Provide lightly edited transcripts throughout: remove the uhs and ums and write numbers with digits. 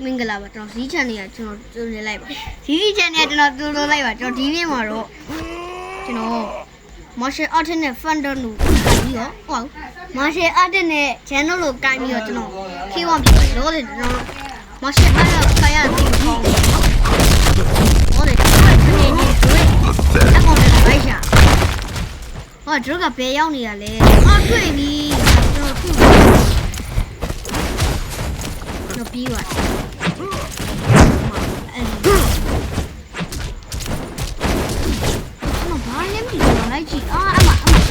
မင်္ဂလာပါကျွန်တော်ဇီးချန်နေရကျွန်တော်တူနေလိုက်ပါဇီးချန်နေကျွန်တော်တူလို့လိုက်ပါကျွန်တော်ဒီနေ့မှာတော့ကျွန်တော် martial art နဲ့ Thunder လို့ပြီးတော့ဟုတ် martial art နဲ့ channel လို့ကိုင်းပြီးတော့ကျွန်တော် K1 ပြီးတော့လို့ကျွန်တော် martial art ကိုခိုင်းရပြီးတော့ဟုတ်တယ်ကျွန်တော်ဒီနေ့တွေ့အကောင်တွေလိုက်ရှာဟောတို့ကဘယ်ရောက်နေရလဲအော်တွေ့ပြီကျွန်တော်ခုတော့ပြီးသွားလိုက်ကြည့်အမဘ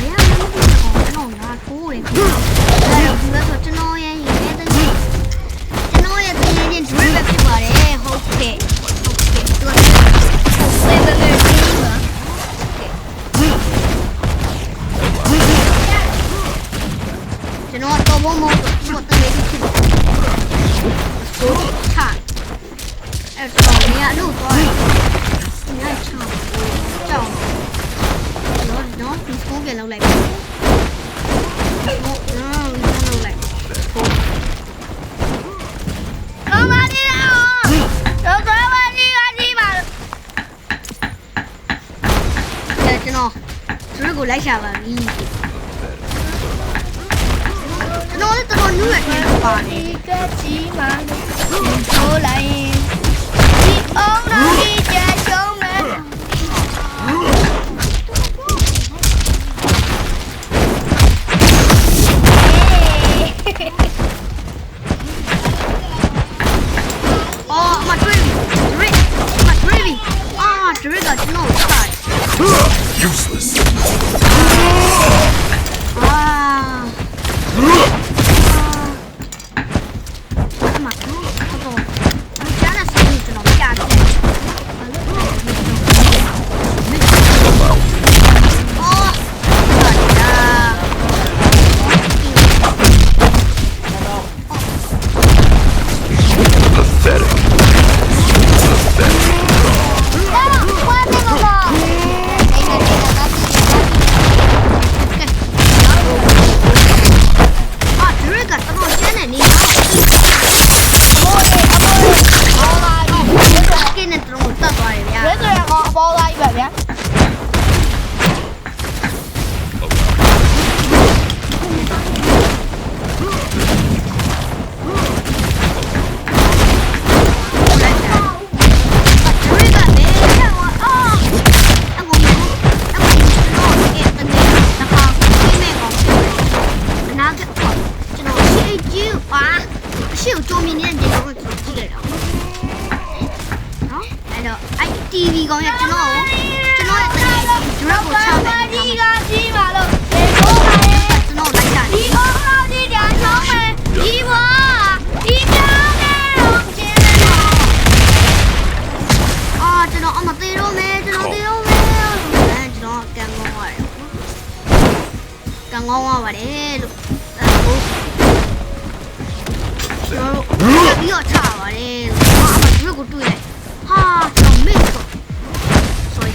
ယ်ရမလဲကျွန်တော်လာထိုးတယ်အဲ့တော့ဒီဘက်ဆိုကျွန်တော်ရဲ့ရင်ထဲတည်းကျွန်တော်ရဲ့တင်းချင်း drill ပဲဖြစ်ပါတယ်ဟုတ်ကဲ့သူကဘယ်ကြီးပါကျွန်တော်တော့ဘုံမဟုတ်တည်းဖြစ်တယ်ဆိုချာအဲ့တော့နေရာလို့သွားတယ်ညချောင်းကြောင်းနော်ဒီစကိုးကလောက်လိုက်ဟုတ်နော်လောက်လိုက်ကောင်းပါသေးလားတော့ကောင်းပါသေးပါဒီပါကျွန်တော်သူတို့ကိုလိုက်ရှာပါပြီကျွန်တော်လည်းတော်နူးရတဲ့ပါတယ်ကကြီးမှထိုးလိုက်ဒီအောင်လို့ဒီကြချုံးမယ်Useless. TV ကောင်းရကျွန်တော်ရဲ့တကယ် drop ကိုချမယ်ဒီကကြီးပါလို့ဒီဘောပါရဲ့ကျွန်တော်လိုက်တာဒီအော်ဒီကြချောင်းမယ်ဒီဘောဒီကြောင်းနဲ့တော့ကျင်းနေတော့ကျွန်တော်အမသေးတော့မယ်ကျွန်တော်သေးတော့မယ်ကျွန်တော်ကန်ကောင်းရတယ်ကန်ကောင်းရပါတယ်လို့ကျွန်တော်ပြီးတော့ချပါတယ်လို့အမတို့ကိုတွေ့လိုက်ဟာကျွန်တော်မေ့တော့ sorry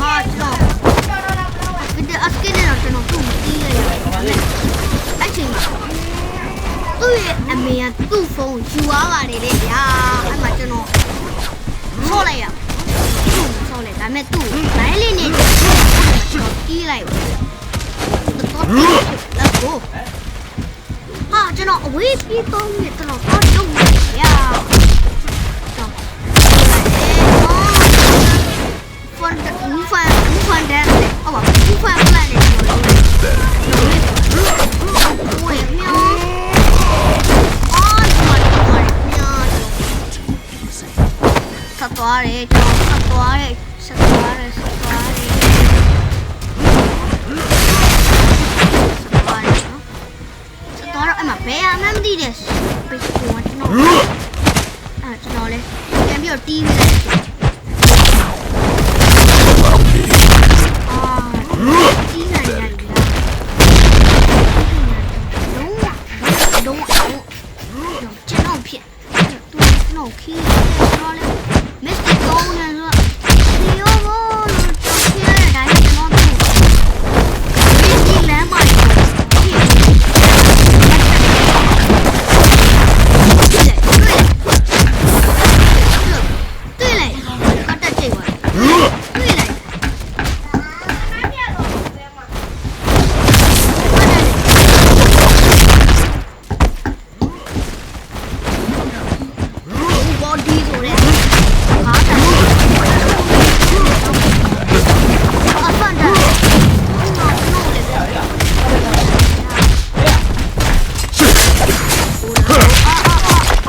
ဟာကျွန်တော်ဒီအစကနေတော့ကျွန်တော်သူ့မသိရရတယ်အဲ့ချိန်မှာသူ့ရဲ့အမေကသူ့ဖုန်းယူသွားပါတယ်လေဗျာအဲ့မှာကျွန်တော်ဆော့လိုက်ရသူ့ဆော့လိုက်ဒါပေမဲ့သူ့လိုင်းလေးနဲ့ကျွန်တော်တီးလိုက်တော့let's go ဟာကျွန်တော်အဝေးပြေးတော့မြင်တော့တော့လုံးနေဗျာMove on down. Oh, move on planet. Wait, meow. On my meow. Satware. I'm a bear. I'm this. Basically, what you know. Can be your TV. Mr. Golden,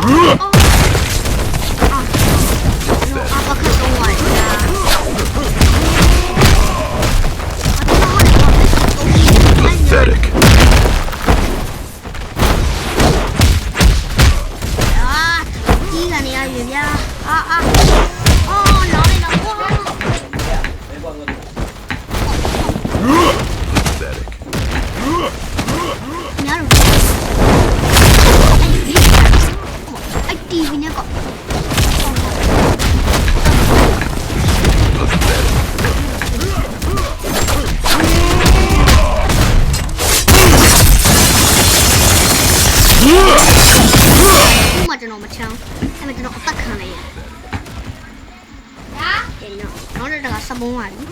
အာဘခတ်တော့ဝိုင်းလာPathetic. ကြီးကနေရပြီဗျာအော်လောင်းနေတော့ Pathetic. များလို့အဲ့တီဗီနဲ့ကော ဥမာကျွန်တော်မချမ်းအဲ့မဲ့ကျွန်တော်အသက်ခံလိုက်ရကဲနော်နောက်တစ်ခါစပုံးပါပြီ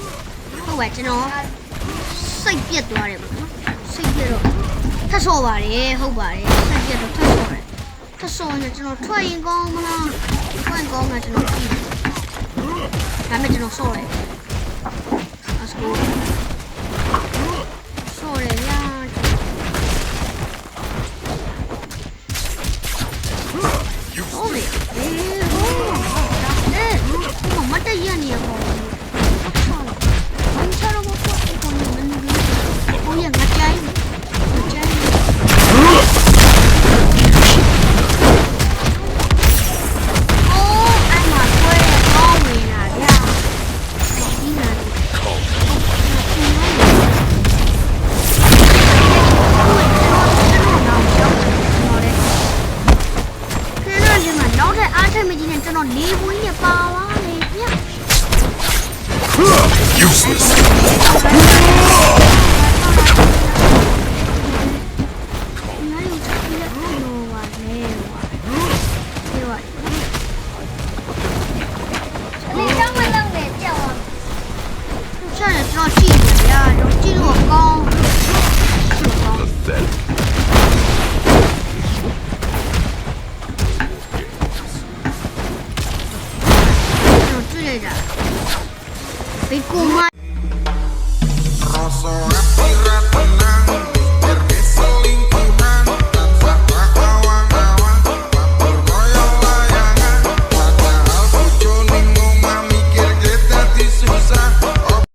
ဟုတ်ပါကျွန်တော်စိတ်ပြက်သွားတယ်ပေါ့နော်စိတ်ပြက်တော့ထပ်ဆော့ပါတယ်ဟုတ်ပါတယ်စိတ်ပြက်တော့ထပ်ဆော့တယ်ထပ်ဆော့ရင်ကျွန်တော်ထွက်ရင်ကောင်းမလားထွက်ရင်ကောင်းမှာကျွန်တော်ကြည့်ဒါမဲ့ကျွန်တော်ဆော့တယ်အစကိုဆော့ရရ ဟုတ်လေမတ်တရနေရောဘာချာတော့ဘာကိုကိုနေမနေဘူးကိုရငါကြိုင်းအိုးအမကွဲကောင်းဝင်လာဗျာဒီနာနောက်ထပ်အားထက်မကြီးနဲ့ကျွန်တော်၄ဘွင်းနဲ့ပါသွားလေဗျ Useless. ငါတို့ချက်ပြီးတော့ပါလေဒီပါလေတော့မလုပ်နဲ့ကြောက်ချက်နဲ့ကျွန်တော်ကြည့်နေဗျာတော့ကြည့်လို့ကောင်း Pathetic. ကျွန်တော်တွေ့လိုက်တာဘေကိုမ